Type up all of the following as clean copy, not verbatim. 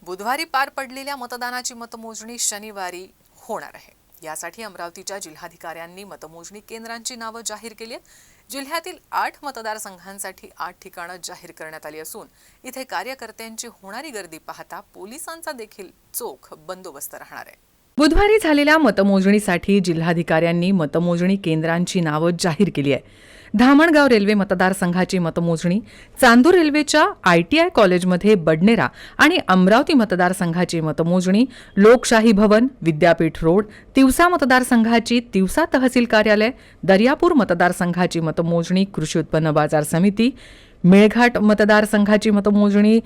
बुधवारी पार पडलेल्या मतदानाची मतमोजणी शनिवारी होणार आहे। यासाठी अमरावतीच्या जिल्हाधिकाऱ्यांनी मतमोजणी केंद्रांची नावे जाहीर केली आहेत। जिल्ह्यातील 8 मतदारसंघांसाठी 8 ठिकाणे जाहीर करण्यात आली असून इथे कार्यकर्त्यांची होणारी गर्दी पाहता पोलिसांचा देखील चोख बंदोबस्त राहणार आहे। बुधवारी झालेल्या मतमोजणीसाठी जिल्हाधिकाऱ्यांनी मतमोजणी केंद्रांची नावे जाहीर केली आहे। धामणगाव रेल्वे मतदारसंघाची मतमोजणी, चांदूर रेल्वेच्या ITI कॉलेजमध्ये बडनेरा आणि अमरावती मतदारसंघाची मतमोजणी, लोकशाही भवन, विद्यापीठ रोड, तिवसा मतदारसंघाची तिवसा तहसील कार्यालय, दर्यापूर मतदारसंघाची मतमोजणी, कृषी उत्पन्न बाजार समिती, मेळघाट मतदारसंघाची मतमोजणी,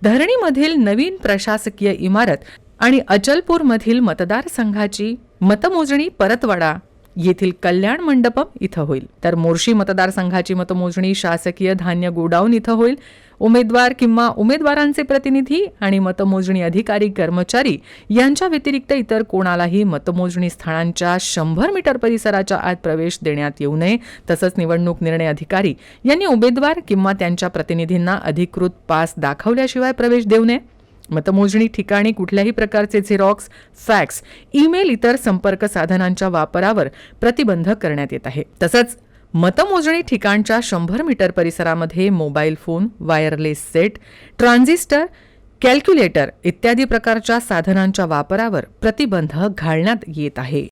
धरणीमधील नवीन प्रशासकीय इमारत आणि अचलपूरमधील मतदारसंघाची मतमोजणी परतवाडा येथील कल्याण मंडपम इथं होईल। तर मोर्शी मतदारसंघाची मतमोजणी शासकीय धान्य गोडाऊन इथं होईल। उमेदवार किंवा उमेदवारांचे प्रतिनिधी आणि मतमोजणी अधिकारी कर्मचारी यांच्या व्यतिरिक्त इतर कोणालाही मतमोजणी स्थळांच्या 100 मीटर परिसराच्या आत प्रवेश देण्यात येऊ नये। तसंच निवडणूक निर्णय अधिकारी यांनी उमेदवार किंवा त्यांच्या प्रतिनिधींना अधिकृत पास दाखवल्याशिवाय प्रवेश देऊ नये। मतमोजणी ठिकाणी कुठल्याही प्रकारचे झेरॉक्स, फॅक्स, ईमेल इतर संपर्क साधनांच्या वापरावर प्रतिबंध करण्यात येत आहे। तसंच मतमोजणी ठिकाणच्या 100 मीटर परिसरामध्ये mobile phone, wireless set, transistor, calculator इत्यादी प्रकारच्या साधनांच्या वापरावर प्रतिबंध घालण्यात येत आहे।